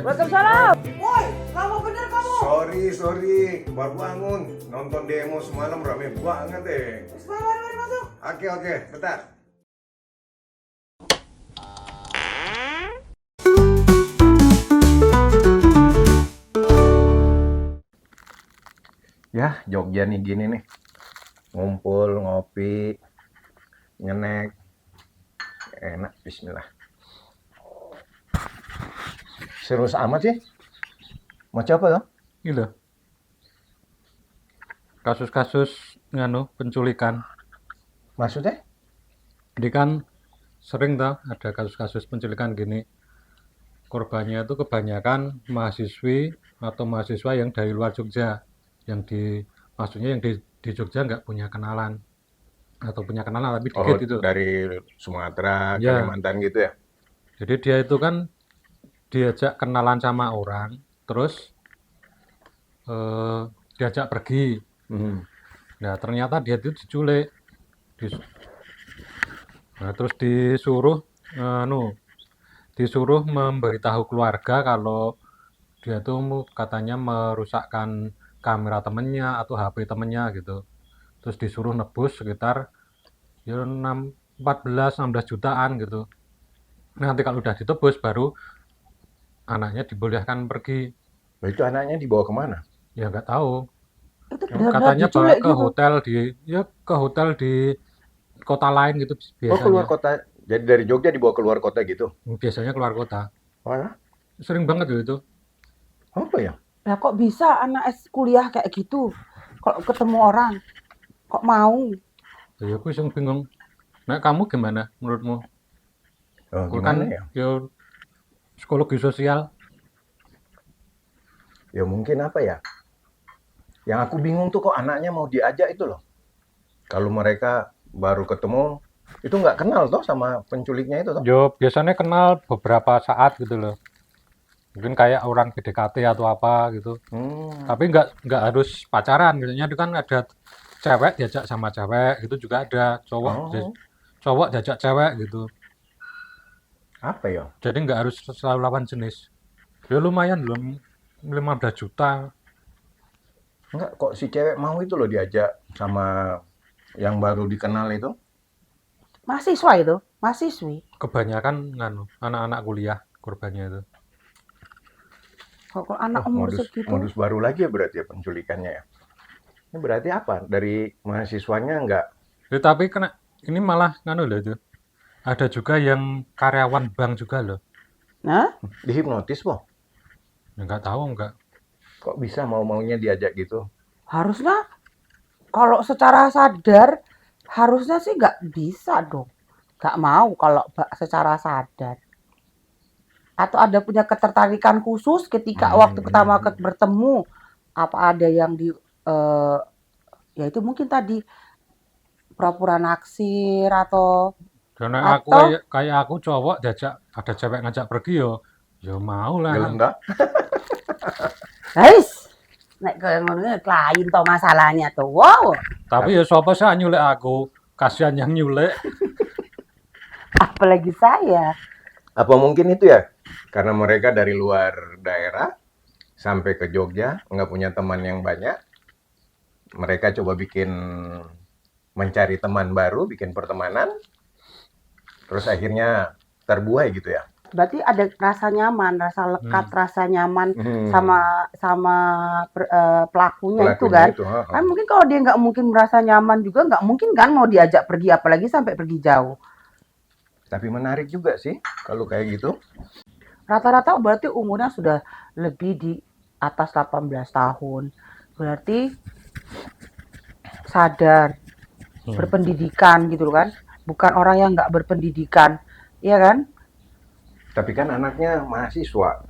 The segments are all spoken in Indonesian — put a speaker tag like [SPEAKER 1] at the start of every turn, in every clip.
[SPEAKER 1] Waalaikumsalam.
[SPEAKER 2] Woi, kamu bener kamu?
[SPEAKER 3] Sorry, baru bangun. Nonton demo semalam rame banget deh.
[SPEAKER 2] Mari masuk.
[SPEAKER 3] Oke, bentar. Ya, Jogja nih gini nih. Ngumpul, ngopi, ngenek. Enak, bismillah. Serius amat sih? Mau coba dong?
[SPEAKER 1] Gitu. Kasus-kasus penculikan.
[SPEAKER 3] Maksudnya?
[SPEAKER 1] Jadi kan sering ada kasus-kasus penculikan gini. Korbannya itu kebanyakan mahasiswi atau mahasiswa yang dari luar Jogja. Maksudnya yang di Jogja nggak punya kenalan. Atau punya kenalan tapi dikit itu.
[SPEAKER 3] Dari Sumatera,
[SPEAKER 1] Ya.
[SPEAKER 3] Kalimantan gitu ya?
[SPEAKER 1] Jadi dia itu kan diajak kenalan sama orang, terus diajak pergi. Nah ternyata dia itu diculik. Nah, terus disuruh memberitahu keluarga kalau dia tuh katanya merusakkan kamera temennya atau HP temennya gitu. Terus disuruh nebus sekitar 14-16 jutaan gitu. Nanti kalau udah ditebus baru anaknya dibolehkan pergi.
[SPEAKER 3] Itu anaknya dibawa kemana?
[SPEAKER 1] Ya nggak tahu.
[SPEAKER 2] Itu benar-benar
[SPEAKER 1] Katanya bawa
[SPEAKER 2] diculik
[SPEAKER 1] ke
[SPEAKER 2] gitu.
[SPEAKER 1] hotel di kota lain gitu biasanya.
[SPEAKER 3] Oh, keluar kota. Jadi dari Jogja dibawa keluar kota gitu?
[SPEAKER 1] Biasanya keluar kota.
[SPEAKER 3] Oh ya?
[SPEAKER 1] Sering banget gitu.
[SPEAKER 3] Apa ya?
[SPEAKER 2] Lah kok bisa anak kuliah kayak gitu? Kalau ketemu orang kok mau?
[SPEAKER 1] Ya aku yang bingung. Nah kamu gimana menurutmu?
[SPEAKER 3] Oh,
[SPEAKER 1] Aku
[SPEAKER 3] gimana
[SPEAKER 1] kan
[SPEAKER 3] ya?
[SPEAKER 1] psikologi sosial.
[SPEAKER 3] Ya mungkin apa ya? Yang aku bingung tuh kok anaknya mau diajak itu loh. Kalau mereka baru ketemu, itu nggak kenal toh sama penculiknya itu toh?
[SPEAKER 1] Biasanya kenal beberapa saat gitu loh. Mungkin kayak orang PDKT atau apa gitu. Tapi nggak harus pacaran. Biasanya itu kan ada cewek diajak sama cewek gitu juga ada. Cowok diajak cewek gitu.
[SPEAKER 3] Apa ya?
[SPEAKER 1] Jadi nggak harus selalu lawan jenis. Ya lumayan loh, 15 juta.
[SPEAKER 3] Enggak, kok si cewek mau itu loh diajak sama yang baru dikenal itu?
[SPEAKER 2] Mahasiswa itu, mahasiswi.
[SPEAKER 1] Kebanyakan anak-anak kuliah korbannya itu.
[SPEAKER 2] Kok anak umur segitu?
[SPEAKER 3] Modus baru lagi ya berarti ya penculikannya ya. Ini berarti apa? Dari mahasiswanya enggak?
[SPEAKER 1] Ya, tapi ini malah loh itu. Ada juga yang karyawan bank juga loh.
[SPEAKER 2] Nah,
[SPEAKER 3] Dihipnotis po?
[SPEAKER 1] Ya, nggak tahu nggak.
[SPEAKER 3] Kok bisa mau-maunya diajak gitu?
[SPEAKER 2] harusnya kalau secara sadar harusnya sih nggak bisa dong. Nggak mau kalau secara sadar. Atau ada punya ketertarikan khusus ketika waktu pertama bertemu, apa ada yang ya itu mungkin tadi pura-pura naksir atau
[SPEAKER 1] Karena aku kayak aku cowok diajak ada cewek ngajak pergi yo mau lah.
[SPEAKER 3] Gelem enggak?
[SPEAKER 2] guys, nek kaya ngono klien to masalahnya tuh. Wow.
[SPEAKER 1] Tapi ya siapa sih nyulek aku? Kasihan yang nyulek.
[SPEAKER 2] Apalagi saya.
[SPEAKER 3] Apa mungkin itu ya? Karena mereka dari luar daerah sampai ke Jogja, nggak punya teman yang banyak. Mereka coba mencari teman baru, bikin pertemanan. Terus akhirnya terbuai gitu ya.
[SPEAKER 2] Berarti ada rasa nyaman, rasa lekat, rasa nyaman sama pelakunya itu kan. Kan mungkin kalau dia nggak mungkin merasa nyaman juga, nggak mungkin kan mau diajak pergi, apalagi sampai pergi jauh.
[SPEAKER 3] Tapi menarik juga sih kalau kayak gitu.
[SPEAKER 2] Rata-rata berarti umurnya sudah lebih di atas 18 tahun. Berarti sadar, berpendidikan gitu kan. Bukan orang yang nggak berpendidikan. Iya kan?
[SPEAKER 3] Tapi kan anaknya mahasiswa.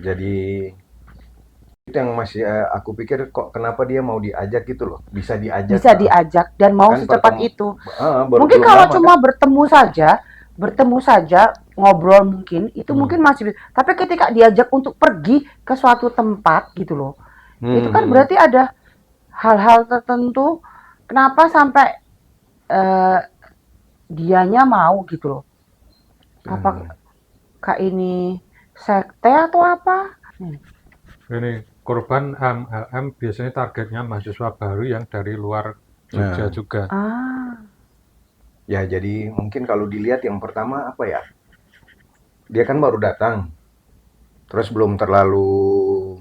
[SPEAKER 3] Jadi itu yang masih aku pikir kok kenapa dia mau diajak gitu loh. Bisa diajak
[SPEAKER 2] Bisa diajak dan mau
[SPEAKER 3] kan
[SPEAKER 2] secepat itu.
[SPEAKER 3] baru
[SPEAKER 2] Mungkin
[SPEAKER 3] belum
[SPEAKER 2] kalau
[SPEAKER 3] lama
[SPEAKER 2] cuma
[SPEAKER 3] kan.
[SPEAKER 2] bertemu saja, ngobrol mungkin, itu mungkin masih bisa. Tapi ketika diajak untuk pergi ke suatu tempat gitu loh, itu kan berarti ada hal-hal tertentu kenapa sampai eh, dianya mau gitu loh. Apakah ini sekte atau apa?
[SPEAKER 1] Ini korban MLM biasanya targetnya mahasiswa baru yang dari luar Jogja juga.
[SPEAKER 2] Ah,
[SPEAKER 3] Ya, jadi mungkin kalau dilihat yang pertama apa ya? Dia kan baru datang. Terus belum terlalu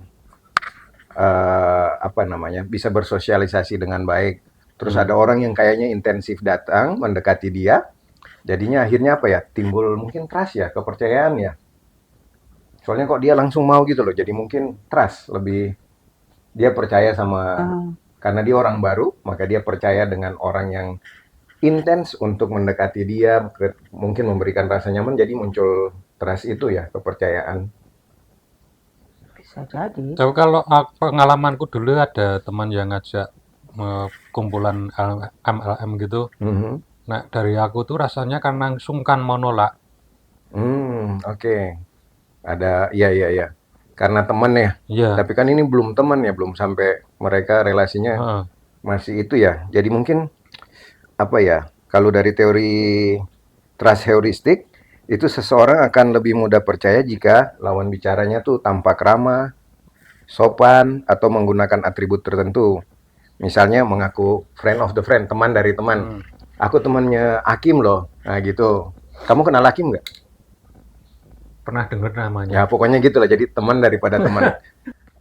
[SPEAKER 3] apa namanya? Bisa bersosialisasi dengan baik. Terus ada orang yang kayaknya intensif datang mendekati dia. Jadinya akhirnya apa ya? Timbul mungkin trust ya, kepercayaan ya. Soalnya kok dia langsung mau gitu loh. Jadi mungkin trust lebih dia percaya sama karena dia orang baru, maka dia percaya dengan orang yang intens untuk mendekati dia, mungkin memberikan rasa nyaman, jadi muncul trust itu ya, kepercayaan.
[SPEAKER 2] bisa jadi.
[SPEAKER 1] Tapi kalau pengalamanku dulu ada teman yang ngajak kumpulan MLM gitu. Nah dari aku tuh rasanya kan langsung kan mau nolak.
[SPEAKER 3] Oke. Ada, iya. Karena teman ya.
[SPEAKER 1] Iya.
[SPEAKER 3] Tapi kan ini belum teman ya, belum sampai mereka relasinya masih itu ya. Jadi mungkin apa ya? Kalau dari teori trust heuristik, itu seseorang akan lebih mudah percaya jika lawan bicaranya tuh tampak ramah, sopan, atau menggunakan atribut tertentu. Misalnya mengaku friend of the friend, teman dari teman. Aku temannya Hakim loh. Nah gitu. Kamu kenal Hakim nggak?
[SPEAKER 1] Pernah dengar namanya.
[SPEAKER 3] Ya pokoknya gitulah. Jadi teman daripada teman.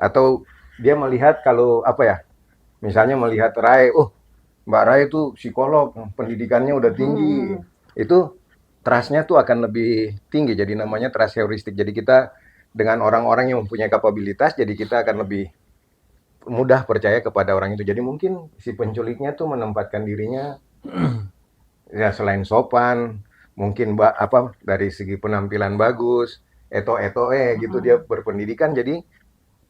[SPEAKER 3] Atau dia melihat kalau apa ya? Misalnya melihat Rai, oh Mbak Rai itu psikolog, pendidikannya udah tinggi. Itu trust-nya tuh akan lebih tinggi. Jadi namanya trust heuristik. Jadi kita dengan orang-orang yang mempunyai kapabilitas, jadi kita akan lebih mudah percaya kepada orang itu. Jadi mungkin si penculiknya tuh menempatkan dirinya ya selain sopan, mungkin apa dari segi penampilan bagus, gitu dia berpendidikan. Jadi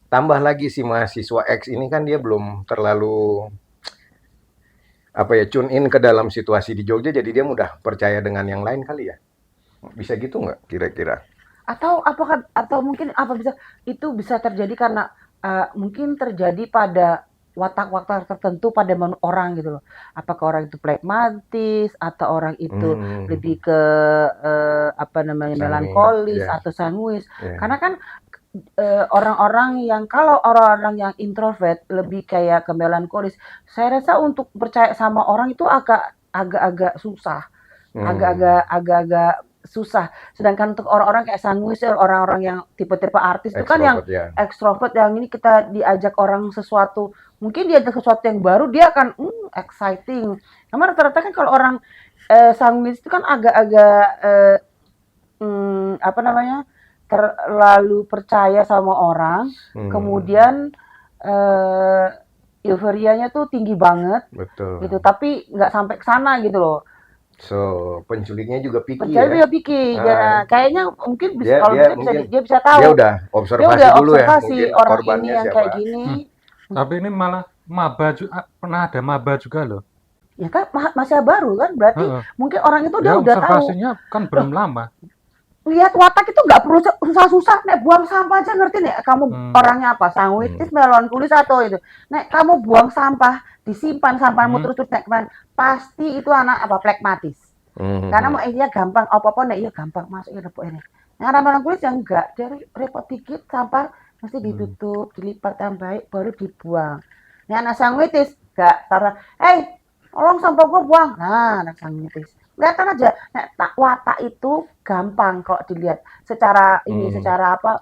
[SPEAKER 3] tambah lagi si mahasiswa X ini kan dia belum terlalu apa ya tune in ke dalam situasi di Jogja, jadi dia mudah percaya dengan yang lain kali ya. Bisa gitu nggak kira-kira?
[SPEAKER 2] Atau mungkin apa itu bisa terjadi karena mungkin terjadi pada watak-watak tertentu pada orang gitu loh. Apakah orang itu plekmatis atau orang itu lebih ke apa namanya melankolis atau sanguis. Karena kan orang-orang yang kalau orang-orang yang introvert lebih kayak ke melankolis, saya rasa untuk percaya sama orang itu agak-agak susah. Agak-agak susah. Sedangkan untuk orang-orang kayak sanguis, orang-orang yang tipe-tipe artis itu kan yang ekstrovert, yang ini kita diajak orang sesuatu, mungkin diajak sesuatu yang baru, dia akan exciting. Karena rata-rata kan kalau orang sanguis itu kan agak-agak apa namanya terlalu percaya sama orang, kemudian euforianya tuh tinggi banget, gitu. Tapi nggak sampai ke sana gitu loh.
[SPEAKER 3] So penculiknya juga pikir.
[SPEAKER 2] Penculiknya pikir, ya, kayaknya mungkin bisa kalau dia bisa tahu.
[SPEAKER 3] Dia udah observasi dulu ya, mungkin
[SPEAKER 2] orang
[SPEAKER 3] korbannya
[SPEAKER 2] ini yang
[SPEAKER 3] siapa.
[SPEAKER 2] kayak gini.
[SPEAKER 1] Tapi ini malah maba juga, pernah ada maba juga loh.
[SPEAKER 2] Ya kan masih baru kan, berarti mungkin orang itu udah tahu.
[SPEAKER 1] Observasinya kan belum lama.
[SPEAKER 2] Lihat watak itu nggak perlu susah-susah, nek buang sampah aja ngerti nek kamu orangnya apa, sanguitis, melankolis atau itu. Nek kamu buang sampah, disimpan sampahmu terus nek pasti itu anak apa plekmatis. Karena mau dia gampang apa-apa nek iya gampang masuk ya repot ini. Nah, melankolis yang enggak, dia repot dikit sampah mesti ditutup, dilipat yang baik baru dibuang. Nek anak sanguitis enggak taruh, tolong sampah gua buang. Nah, anak sanguitis. Kelihatan aja, watak itu gampang kalau dilihat secara ini, secara apa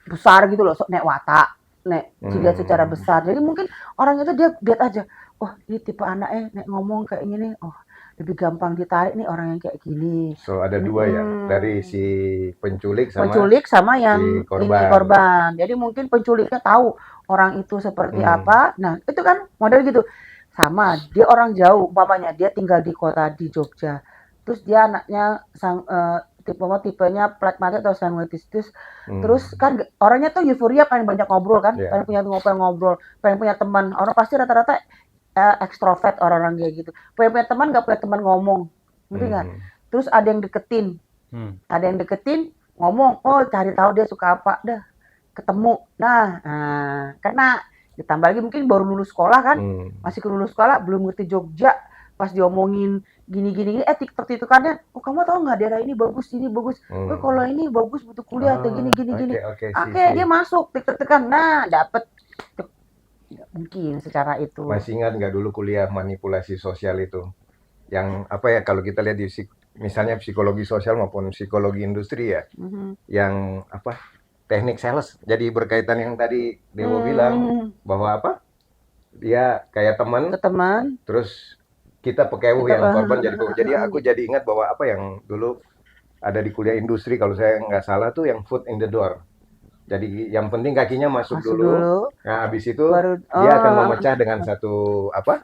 [SPEAKER 2] besar gitu loh, nek watak, nek dilihat secara besar. Jadi mungkin orang itu dia lihat aja, oh ini tipe anaknya, nek ngomong kayak gini, oh lebih gampang ditarik nih orang yang kayak gini.
[SPEAKER 3] So ada dua ya, dari si penculik sama
[SPEAKER 2] Penculik sama yang
[SPEAKER 3] si
[SPEAKER 2] ini
[SPEAKER 3] korban.
[SPEAKER 2] korban. Jadi mungkin penculiknya tahu orang itu seperti apa. Nah, itu kan model gitu. Sama, dia orang jauh, umpamanya dia tinggal di kota di Jogja. Terus dia anaknya tipenya pragmatis atau sanguitis. Terus kan orangnya tuh euforia, pengen banyak ngobrol kan,
[SPEAKER 3] Iya.
[SPEAKER 2] pengen punya ngobrol, pengen punya teman. Orang pasti rata-rata ekstrovert orang-orang kayak gitu. Pengen punya teman, nggak punya teman ngomong, ngerti nggak? Terus ada yang deketin, ngomong, oh cari tahu dia suka apa, dah ketemu. Nah, kena. Ditambah lagi mungkin baru lulus sekolah kan, masih lulus sekolah, belum ngerti Jogja. Pas diomongin gini, TikTok-tiktokannya, oh kamu tahu nggak daerah ini bagus, oh kalau ini bagus butuh kuliah atau gini.
[SPEAKER 3] Oke,
[SPEAKER 2] Oke, dia masuk, TikTok-tiktokan, nah dapet. Nggak mungkin secara itu.
[SPEAKER 3] Masih ingat nggak dulu kuliah manipulasi sosial itu? Yang apa ya, kalau kita lihat di misalnya psikologi sosial maupun psikologi industri ya, yang apa, teknik sales. Jadi berkaitan yang tadi Dewo bilang bahwa apa, dia kayak teman, terus kita pekewu yang korban jadi pekewu. Jadi aku jadi ingat bahwa apa yang dulu ada di kuliah industri, kalau saya nggak salah tuh yang foot in the door. Jadi yang penting kakinya masuk dulu. Nah, habis itu dia akan memecah dengan satu apa,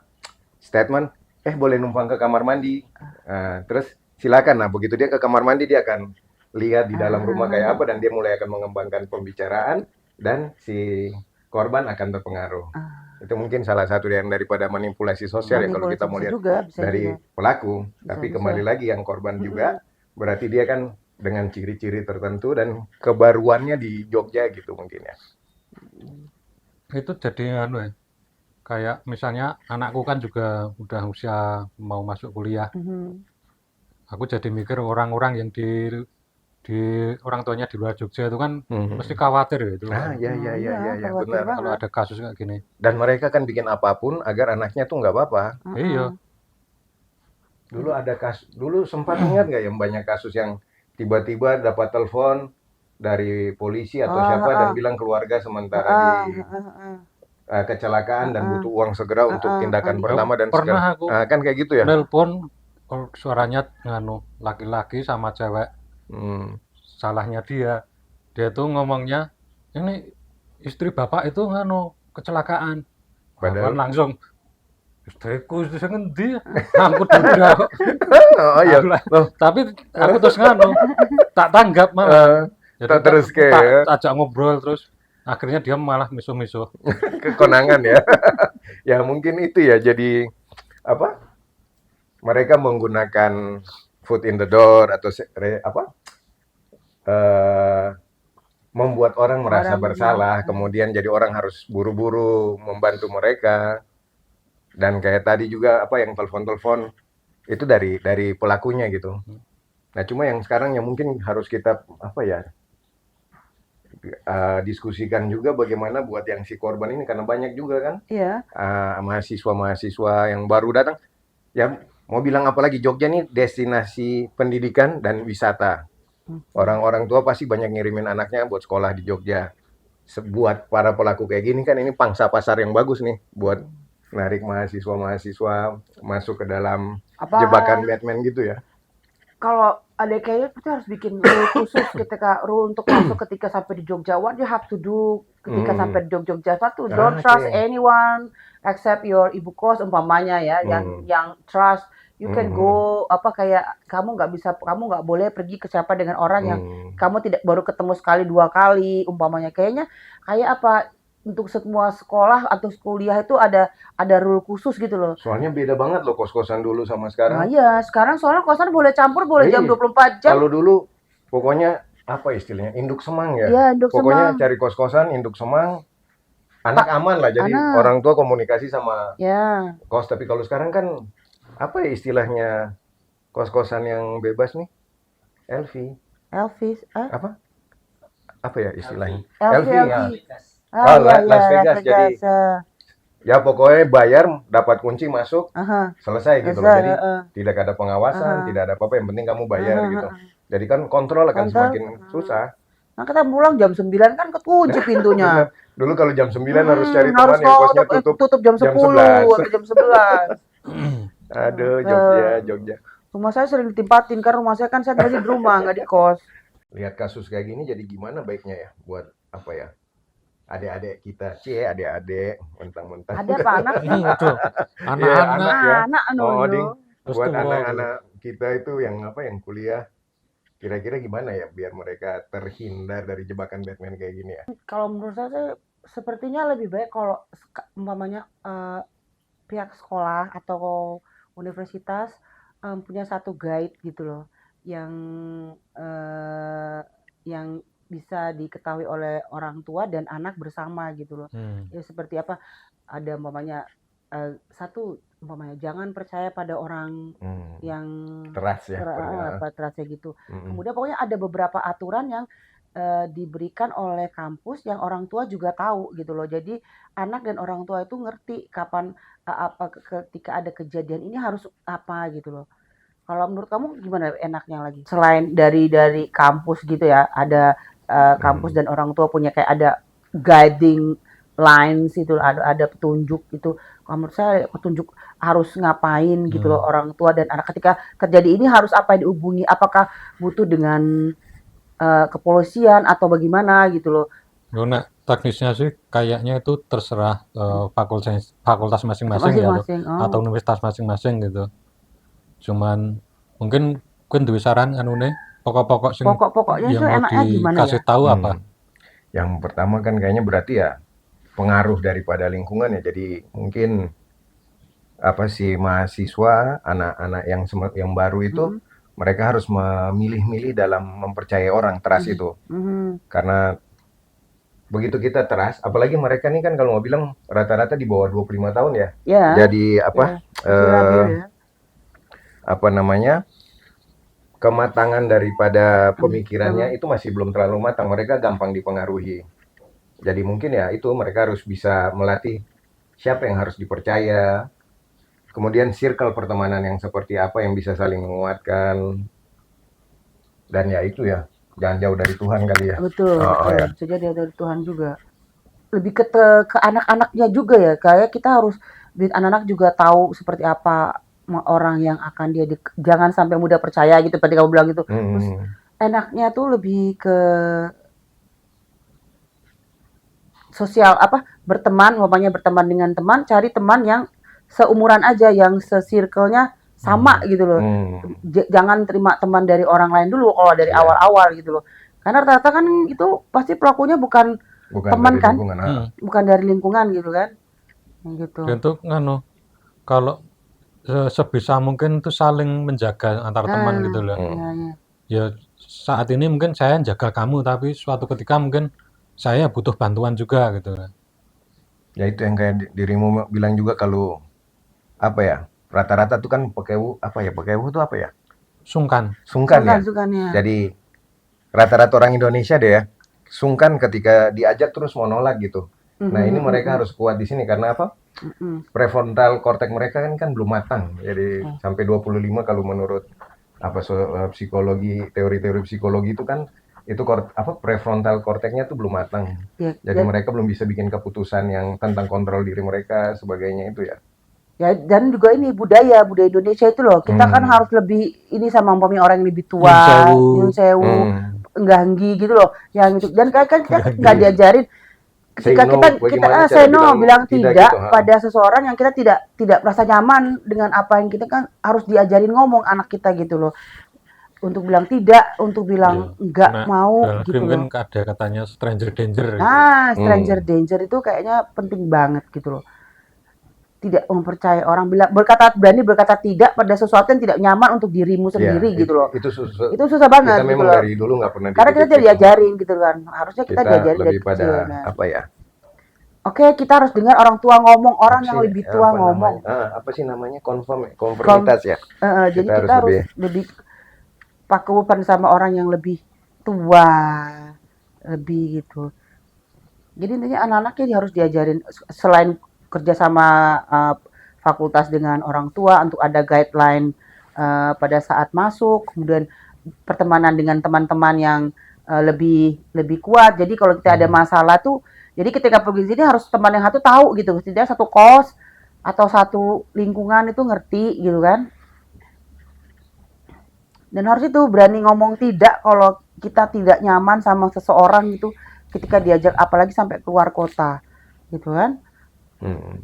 [SPEAKER 3] statement, boleh numpang ke kamar mandi. Nah, terus silakan. Nah, begitu dia ke kamar mandi, dia akan lihat di dalam rumah kayak apa, dan dia mulai akan mengembangkan pembicaraan, dan si korban akan terpengaruh. Itu mungkin salah satu yang daripada manipulasi sosial ya, kalau kita mau lihat
[SPEAKER 2] juga,
[SPEAKER 3] dari pelaku. Tapi kembali lagi yang korban juga, berarti dia kan dengan ciri-ciri tertentu dan kebaruannya di Jogja gitu mungkin ya.
[SPEAKER 1] Itu jadi kayak misalnya anakku kan juga udah usia mau masuk kuliah. Aku jadi mikir orang-orang yang di orang tuanya di luar Jogja itu kan mesti khawatir gitu.
[SPEAKER 3] Iya, benar.
[SPEAKER 1] Kalau ada kasus kayak gini.
[SPEAKER 3] Dan mereka kan bikin apapun agar anaknya tuh nggak apa-apa.
[SPEAKER 1] Iya.
[SPEAKER 3] Dulu ada dulu sempat ingat nggak yang banyak kasus yang tiba-tiba dapat telepon dari polisi atau siapa dan bilang keluarga sementara di kecelakaan dan butuh uang segera untuk tindakan pertama dan
[SPEAKER 1] pernah aku
[SPEAKER 3] kan kayak gitu ya.
[SPEAKER 1] Nelpon suaranya laki-laki sama cewek. Salahnya dia tuh ngomongnya, ini istri bapak itu kecelakaan. Padahal langsung istriku itu ngendi, angkut udah.
[SPEAKER 3] Oh iya.
[SPEAKER 1] Tapi aku terus tak tanggap malah.
[SPEAKER 3] Jadi terus kayak
[SPEAKER 1] ajak ngobrol, terus akhirnya dia malah misuh-misuh.
[SPEAKER 3] Kekonangan ya. Ya mungkin itu ya, jadi apa? Mereka menggunakan foot in the door atau membuat orang merasa bersalah, kemudian jadi orang harus buru-buru membantu mereka. Dan kayak tadi juga apa yang telepon-telepon itu dari pelakunya gitu. Nah, cuma yang sekarang yang mungkin harus kita apa ya, diskusikan juga bagaimana buat yang si korban ini, karena banyak juga kan mahasiswa-mahasiswa yang baru datang. Ya mau bilang apa lagi, Jogja nih destinasi pendidikan dan wisata. Orang-orang tua pasti banyak ngirimin anaknya buat sekolah di Jogja. Buat para pelaku kayak gini kan ini pangsa pasar yang bagus nih buat narik mahasiswa-mahasiswa masuk ke dalam jebakan Batman gitu ya.
[SPEAKER 2] Kalau ada kayaknya kita harus bikin rule khusus rule untuk masuk ketika sampai di Jogja. What you have to do ketika sampai di Jogja. Satu, don't trust anyone except your ibu kos umpamanya ya, yang trust. You can go kamu nggak boleh pergi ke siapa dengan orang yang kamu tidak baru ketemu sekali 2 kali umpamanya. Kayak apa, untuk semua sekolah atau kuliah itu ada rule khusus gitu loh.
[SPEAKER 3] Soalnya beda banget loh kos-kosan dulu sama sekarang.
[SPEAKER 2] Nah iya, sekarang soalnya kosan boleh campur, boleh jam 24 jam.
[SPEAKER 3] Kalau dulu pokoknya apa istilahnya, induk semang ya.
[SPEAKER 2] Iya, induk
[SPEAKER 3] pokoknya
[SPEAKER 2] semang.
[SPEAKER 3] Cari kos-kosan induk semang. Anak aman lah, jadi orang tua komunikasi sama kos. Tapi kalau sekarang kan apa ya istilahnya, kos-kosan yang bebas nih? LV. Apa ya istilahnya? LV ya. Las Vegas. Jadi ya pokoknya bayar, dapat kunci, masuk, selesai gitu loh. Jadi tidak ada pengawasan, tidak ada apa-apa, yang penting kamu bayar gitu. Jadi kan kontrol akan semakin susah.
[SPEAKER 2] Nah kita pulang jam 9 kan kekunci pintunya.
[SPEAKER 3] Dulu kalau jam 9 harus cari teman yang kosnya tutup
[SPEAKER 2] jam 10 atau jam 11.
[SPEAKER 3] Aduh,
[SPEAKER 2] Ke
[SPEAKER 3] Jogja.
[SPEAKER 2] rumah saya sering ditempatin, kan rumah saya kan saya tinggal di rumah, nggak di kos.
[SPEAKER 3] Lihat kasus kayak gini jadi gimana baiknya ya buat apa ya? Adik-adik kita, adik-adik, mentang-mentang.
[SPEAKER 2] Ada apa anak sih?
[SPEAKER 1] Itu
[SPEAKER 3] Iya,
[SPEAKER 1] anak-anak
[SPEAKER 3] anak ya.
[SPEAKER 2] Anak
[SPEAKER 3] Oh,
[SPEAKER 2] noyo.
[SPEAKER 3] Ding.
[SPEAKER 1] terus
[SPEAKER 3] Buat
[SPEAKER 1] tua gitu.
[SPEAKER 3] anak-anak kita itu yang apa yang kuliah, kira-kira gimana ya biar mereka terhindar dari jebakan Batman kayak gini ya?
[SPEAKER 2] Kalau menurut saya sih, sepertinya lebih baik kalau umpamanya pihak sekolah atau universitas punya satu guide gitu loh, yang yang bisa diketahui oleh orang tua dan anak bersama gitu loh. Ya seperti apa? Ada umpamanya satu umpamanya jangan percaya pada orang yang
[SPEAKER 3] Teras ya.
[SPEAKER 2] terasnya gitu. Kemudian pokoknya ada beberapa aturan yang diberikan oleh kampus yang orang tua juga tahu gitu loh. Jadi anak dan orang tua itu ngerti kapan ketika ada kejadian ini harus apa gitu loh. Kalau menurut kamu gimana enaknya lagi? Selain dari kampus gitu ya, ada kampus dan orang tua punya kayak ada guiding lines itu, ada petunjuk gitu. Kalau menurut saya petunjuk harus ngapain gitu loh orang tua dan anak ketika terjadi ini harus apa yang dihubungi? Apakah butuh dengan kepolisian atau bagaimana gitu loh.
[SPEAKER 1] Nah, teknisnya sih kayaknya itu terserah fakultas masing-masing ya atau universitas masing-masing gitu. Cuman mungkin duwe saran anune pokok-pokok sing
[SPEAKER 2] Pokok-pokoknya itu
[SPEAKER 1] yang mau
[SPEAKER 2] enaknya gimana
[SPEAKER 1] dikasih
[SPEAKER 2] ya?
[SPEAKER 1] tahu apa?
[SPEAKER 3] Yang pertama kan kayaknya berarti ya pengaruh daripada lingkungan ya. Jadi mungkin apa sih mahasiswa, anak-anak yang baru itu mereka harus memilih-milih dalam mempercayai orang trust itu. Karena begitu kita trust, apalagi mereka nih kan kalau mau bilang rata-rata di bawah 25 tahun ya.
[SPEAKER 2] Ya.
[SPEAKER 3] Jadi apa? Apa namanya? Kematangan daripada pemikirannya itu masih belum terlalu matang. Mereka gampang dipengaruhi. Jadi mungkin ya itu mereka harus bisa melatih siapa yang harus dipercaya. Kemudian circle pertemanan yang seperti apa yang bisa saling menguatkan. Dan ya itu ya, jangan jauh dari Tuhan kali ya.
[SPEAKER 2] Betul, ya. Bisa jadi dari Tuhan juga. Lebih ke anak-anaknya juga ya, kayak kita harus bikin anak-anak juga tahu seperti apa orang yang akan dia jangan sampai mudah percaya gitu tadi kamu bilang gitu. Terus enaknya tuh lebih ke sosial apa berteman, umpamanya berteman dengan teman, cari teman yang seumuran aja, yang se-circle-nya sama gitu loh. Jangan terima teman dari orang lain dulu kalau dari awal-awal gitu loh. Karena rata-rata kan itu pasti pelakunya bukan teman kan, bukan dari lingkungan gitu kan. Gitu.
[SPEAKER 1] Untuk kalau sebisa mungkin itu saling menjaga antar teman gitu loh. Ya saat ini mungkin saya jaga kamu, tapi suatu ketika mungkin saya butuh bantuan juga gitu.
[SPEAKER 3] Ya itu yang kayak dirimu bilang juga kalau apa ya rata-rata tuh kan pekewu itu apa ya? Sungkan ya. Jadi rata-rata orang Indonesia deh ya sungkan ketika diajak terus mau nolak gitu. Nah ini mereka harus kuat di sini karena apa? Prefrontal cortex mereka kan belum matang. Jadi sampai 25 kalau menurut apa psikologi, teori-teori psikologi itu kan itu prefrontal cortex-nya tuh belum matang. Jadi mereka belum bisa bikin keputusan yang tentang kontrol diri mereka sebagainya itu ya.
[SPEAKER 2] Ya dan juga ini budaya Indonesia itu loh. Kita kan harus lebih ini sama umpamanya orang yang lebih tua, nyun sewu, engganggi gitu loh. Yang itu dan kan kita nggak diajarin ketika kita say no bilang tidak gitu, pada seseorang yang kita tidak merasa nyaman dengan apa yang kita kan harus diajarin ngomong anak kita gitu loh. Untuk bilang tidak, untuk bilang enggak mau gitu loh.
[SPEAKER 1] Mungkin ada katanya stranger danger.
[SPEAKER 2] Nah, stranger danger itu kayaknya penting banget gitu loh. Tidak mempercayai orang, berani berkata tidak pada sesuatu yang tidak nyaman untuk dirimu sendiri gitu loh.
[SPEAKER 3] Itu
[SPEAKER 2] susah banget.
[SPEAKER 3] Kita memang dari dulu nggak pernah.
[SPEAKER 2] Karena kita tidak diajarin gitu kan. Harusnya kita diajarin dari kecil.
[SPEAKER 3] Apa ya?
[SPEAKER 2] Oke, kita harus dengar orang tua ngomong, orang yang lebih tua ngomong.
[SPEAKER 3] Apa sih namanya? Konformitas ya.
[SPEAKER 2] Jadi kita harus lebih pakuan sama orang yang lebih tua, lebih gitu. Jadi intinya anak-anaknya harus diajarin selain kerja sama fakultas dengan orang tua untuk ada guideline pada saat masuk, kemudian pertemanan dengan teman-teman yang lebih kuat. Jadi kalau kita ada masalah tuh, jadi ketika pergi sini harus teman yang satu tahu gitu, tidak satu kos atau satu lingkungan itu ngerti gitu kan. Dan harus itu berani ngomong tidak kalau kita tidak nyaman sama seseorang gitu ketika diajak apalagi sampai keluar kota gitu kan.
[SPEAKER 3] Hmm.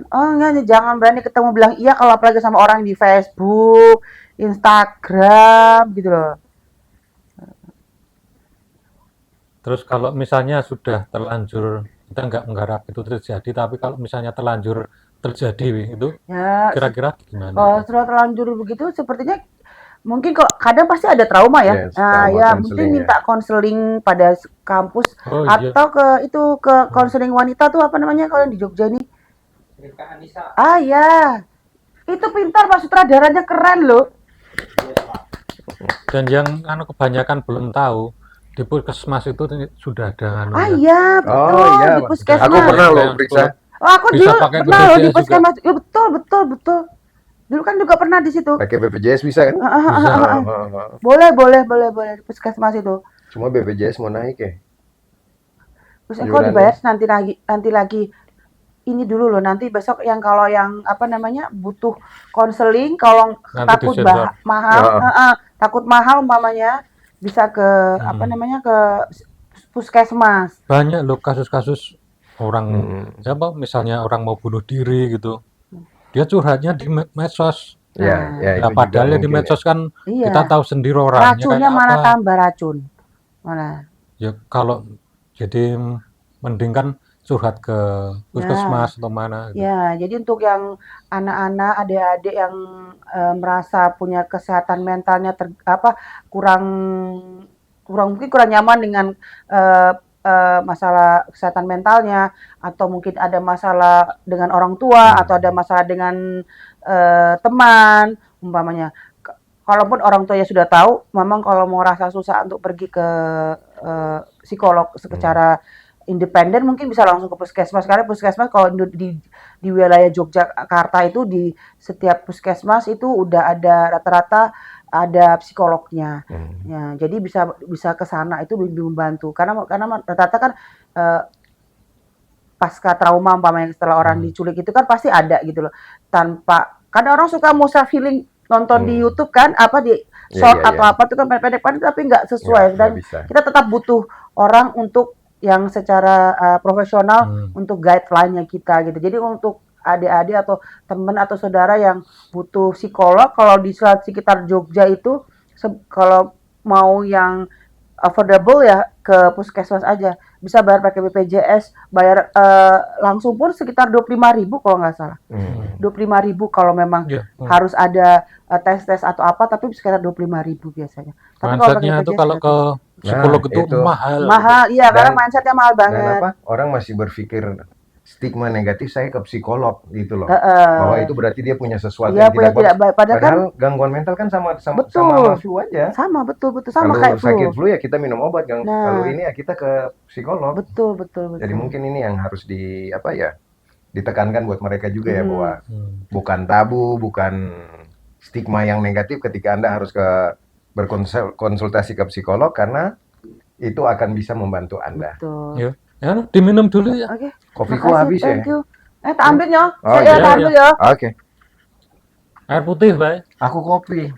[SPEAKER 2] Oh enggak, jangan berani ketemu bilang iya kalau apalagi sama orang di Facebook, Instagram gitu loh.
[SPEAKER 1] Terus kalau misalnya sudah terlanjur, kita nggak mengharap itu terjadi, tapi kalau misalnya terlanjur terjadi itu
[SPEAKER 2] Ya,
[SPEAKER 1] kira-kira gimana?
[SPEAKER 2] kalau sudah terlanjur begitu sepertinya mungkin kok kadang pasti ada trauma ya.
[SPEAKER 3] Yes,
[SPEAKER 2] Nah,
[SPEAKER 3] trauma
[SPEAKER 2] ya
[SPEAKER 3] counseling
[SPEAKER 2] mungkin
[SPEAKER 3] ya.
[SPEAKER 2] minta konseling pada kampus
[SPEAKER 1] Oh iya,
[SPEAKER 2] atau ke konseling wanita tuh apa namanya kalau di Jogja nih? Ah ya, itu pintar Pak sutradaranya keren loh.
[SPEAKER 1] dan yang kebanyakan belum tahu, di puskesmas itu sudah ada
[SPEAKER 2] Ah
[SPEAKER 1] ya.
[SPEAKER 2] iya, betul
[SPEAKER 3] Oh iya,
[SPEAKER 2] di
[SPEAKER 3] Pak.
[SPEAKER 2] puskesmas.
[SPEAKER 3] Aku pernah loh
[SPEAKER 1] Kayak
[SPEAKER 3] periksa.
[SPEAKER 2] Oh, aku
[SPEAKER 1] bisa
[SPEAKER 2] dulu
[SPEAKER 1] pakai
[SPEAKER 2] pernah loh di
[SPEAKER 1] BPJS juga.
[SPEAKER 2] puskesmas. Ya betul, betul, betul. Dulu kan juga pernah di situ.
[SPEAKER 3] Pakai BPJS bisa kan?
[SPEAKER 2] Ah, ah, ah,
[SPEAKER 1] Bisa.
[SPEAKER 2] ah, ah.
[SPEAKER 3] Ah, ah, ah.
[SPEAKER 2] Boleh, boleh, boleh, boleh di puskesmas itu.
[SPEAKER 3] Cuma BPJS mau naik ya.
[SPEAKER 2] Terus kok
[SPEAKER 3] Iurannya.
[SPEAKER 2] dibayar nanti lagi ini dulu loh nanti besok yang kalau yang apa namanya butuh konseling kalau
[SPEAKER 1] Nanti
[SPEAKER 2] takut
[SPEAKER 1] disensor.
[SPEAKER 2] mahal
[SPEAKER 3] Ya.
[SPEAKER 2] takut mahal umpamanya bisa ke apa namanya ke puskesmas.
[SPEAKER 1] Banyak loh kasus-kasus orang,
[SPEAKER 3] Hmm.
[SPEAKER 1] siapa misalnya orang mau bunuh diri gitu, dia curhatnya di medsos.
[SPEAKER 3] Ya, ya
[SPEAKER 1] Ya
[SPEAKER 3] itu
[SPEAKER 1] padahal
[SPEAKER 3] juga
[SPEAKER 1] di
[SPEAKER 3] mungkin
[SPEAKER 1] medsos kan
[SPEAKER 2] Iya.
[SPEAKER 1] kita tahu sendiri orangnya
[SPEAKER 2] Racunnya
[SPEAKER 1] kayak
[SPEAKER 2] mana
[SPEAKER 1] apa.
[SPEAKER 2] tambah racun. Mana?
[SPEAKER 1] Ya kalau jadi mending kan curhat ke puskesmas atau mana gitu.
[SPEAKER 2] Ya, jadi untuk yang anak-anak, adik-adik yang merasa punya kesehatan mentalnya kurang mungkin kurang nyaman dengan masalah kesehatan mentalnya atau mungkin ada masalah dengan orang tua atau ada masalah dengan teman umpamanya. Kalaupun orang tuanya sudah tahu, memang kalau mau rasa susah untuk pergi ke psikolog secara independen mungkin bisa langsung ke puskesmas karena puskesmas kalau di wilayah Yogyakarta itu di setiap puskesmas itu udah ada rata-rata ada psikolognya. Ya, jadi bisa ke sana itu lebih membantu karena rata-rata kan pasca trauma umpamanya setelah orang diculik itu kan pasti ada gitu loh. Tanpa kadang orang suka mau self healing nonton di YouTube kan apa di short
[SPEAKER 3] Iya, iya,
[SPEAKER 2] atau
[SPEAKER 3] iya.
[SPEAKER 2] apa tuh kan pendek-pendek tapi nggak sesuai
[SPEAKER 3] Nggak
[SPEAKER 2] dan
[SPEAKER 3] bisa.
[SPEAKER 2] kita tetap butuh orang untuk yang secara profesional untuk guideline-nya kita gitu. Jadi untuk adik-adik atau teman atau saudara yang butuh psikolog kalau di sekitar Jogja itu kalau mau yang affordable ya ke puskesmas aja. Bisa bayar pakai BPJS, bayar langsung pun sekitar 25.000 kalau nggak salah. 25.000 kalau memang harus ada tes atau apa, tapi sekitar 25.000 biasanya. Tapi kalau pakai
[SPEAKER 1] Mindsetnya itu
[SPEAKER 2] BPJS
[SPEAKER 1] kalau ke psikolog itu mahal.
[SPEAKER 2] mahal, iya karena
[SPEAKER 3] Dan-
[SPEAKER 2] mindsetnya mahal
[SPEAKER 3] Dan
[SPEAKER 2] banget.
[SPEAKER 3] apa? Orang masih berpikir stigma negatif saya ke psikolog gitu loh. Bahwa itu berarti dia punya sesuatu
[SPEAKER 2] Iya,
[SPEAKER 3] yang tidak bagus.
[SPEAKER 2] tidak baik. Padahal kan
[SPEAKER 3] Padahal gangguan mental kan sama
[SPEAKER 2] Betul.
[SPEAKER 3] sama flu aja.
[SPEAKER 2] sama betul sama
[SPEAKER 3] Kalau
[SPEAKER 2] kayak
[SPEAKER 3] sakit
[SPEAKER 2] flu.
[SPEAKER 3] flu ya kita minum obat.
[SPEAKER 2] Nah.
[SPEAKER 3] Kalau ini ya kita ke psikolog.
[SPEAKER 2] Betul.
[SPEAKER 3] Jadi mungkin ini yang harus ditekankan buat mereka juga ya bahwa bukan tabu, bukan stigma yang negatif ketika Anda harus berkonsultasi ke psikolog karena itu akan bisa membantu Anda.
[SPEAKER 2] Betul.
[SPEAKER 1] Ya, diminum dulu ya.
[SPEAKER 2] Oke.
[SPEAKER 3] Kopiku
[SPEAKER 2] Makasih,
[SPEAKER 3] habis ya.
[SPEAKER 2] thank you. Tak ambil ya.
[SPEAKER 3] Oh,
[SPEAKER 2] Saya
[SPEAKER 3] iya,
[SPEAKER 2] tak ambil ya.
[SPEAKER 3] Oke.
[SPEAKER 1] Air putih, Bay.
[SPEAKER 3] Aku kopi.